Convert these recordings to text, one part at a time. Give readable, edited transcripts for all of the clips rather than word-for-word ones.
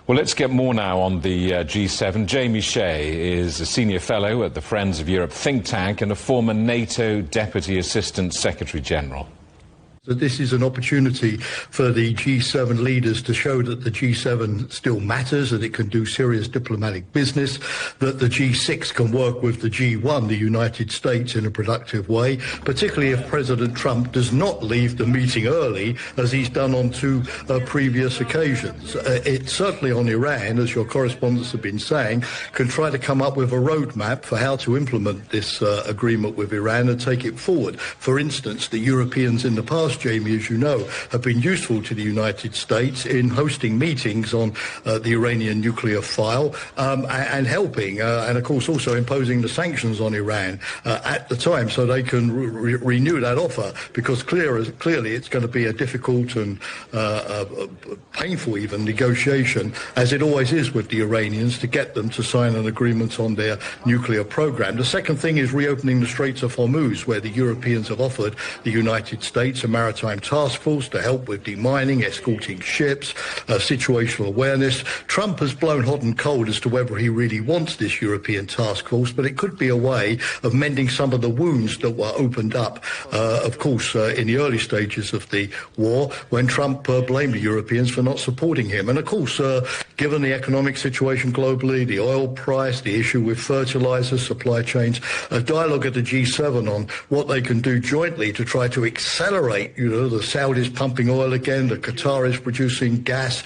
Well, let's get more now on the G7. Jamie Shea is a senior fellow at the Friends of Europe think tank and a former NATO Deputy Assistant Secretary General. That this is an opportunity for the G7 leaders to show that the G7 still matters, that it can do serious diplomatic business, that the G6 can work with the G1, the United States, in a productive way, particularly if President Trump does not leave the meeting early, as he's done on two previous occasions. It certainly on Iran, as your correspondents have been saying, can try to come up with a roadmap for how to implement this agreement with Iran and take it forward. For instance, the Europeans in the past, Jamie, as you know, have been useful to the United States in hosting meetings on the Iranian nuclear file and helping, and of course also imposing the sanctions on Iran at the time, so they can renew that offer, because clearly it's going to be a difficult and painful even negotiation, as it always is with the Iranians, to get them to sign an agreement on their nuclear program. The second thing is reopening the Straits of Hormuz, where the Europeans have offered the United States a maritime task force to help with demining, escorting ships, situational awareness. Trump has blown hot and cold as to whether he really wants this European task force, but it could be a way of mending some of the wounds that were opened up, of course, in the early stages of the war, when Trump blamed the Europeans for not supporting him. And of course, given the economic situation globally, the oil price, the issue with fertilizers, supply chains, a dialogue at the G7 on what they can do jointly to try to accelerate, the Saudis pumping oil again, the Qataris producing gas,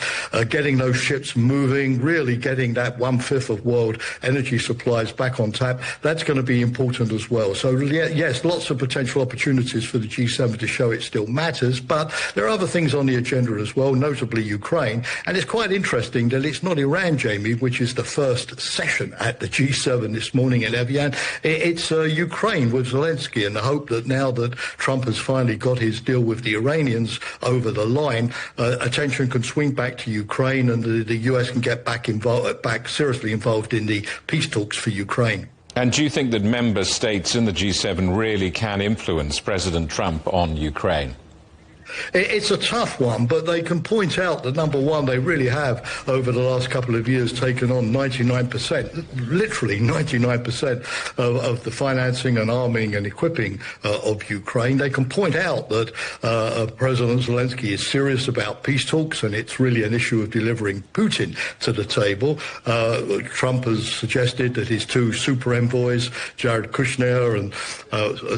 getting those ships moving, really getting that 1/5 of world energy supplies back on tap. That's going to be important as well. So yes, lots of potential opportunities for the G7 to show it still matters, but there are other things on the agenda as well, notably Ukraine. And it's quite interesting that it's not Iran, Jamie, which is the first session at the G7 this morning in Evian. It's Ukraine with Zelensky, and the hope that now that Trump has finally got his deal with the Iranians over the line, attention can swing back to Ukraine, and the US can get back seriously involved in the peace talks for Ukraine. And do you think that member states in the G7 really can influence President Trump on Ukraine? It's a tough one, but they can point out that, number one, they really have, over the last couple of years, taken on 99%, literally 99% of the financing and arming and equipping of Ukraine. They can point out that President Zelensky is serious about peace talks, and it's really an issue of delivering Putin to the table. Trump has suggested that his two super envoys, Jared Kushner and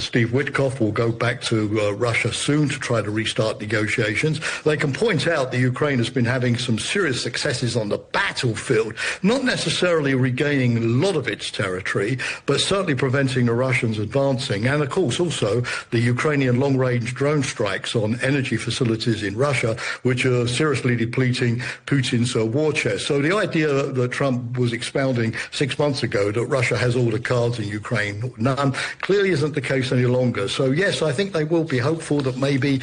Steve Witkoff, will go back to Russia soon to try to restart negotiations. They can point out that Ukraine has been having some serious successes on the battlefield, not necessarily regaining a lot of its territory, but certainly preventing the Russians advancing. And of course also the Ukrainian long-range drone strikes on energy facilities in Russia, which are seriously depleting Putin's war chest. So the idea that Trump was expounding 6 months ago, that Russia has all the cards in Ukraine, none, clearly isn't the case any longer. So yes, I think they will be hopeful that maybe,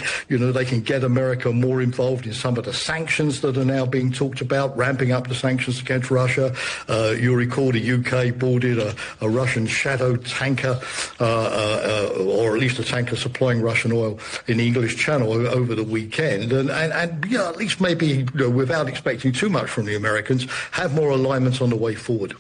they can get America more involved in some of the sanctions that are now being talked about, ramping up the sanctions against Russia. You'll recall the UK boarded a Russian shadow tanker, or at least a tanker supplying Russian oil in the English Channel over the weekend. And at least maybe, without expecting too much from the Americans, have more alignments on the way forward.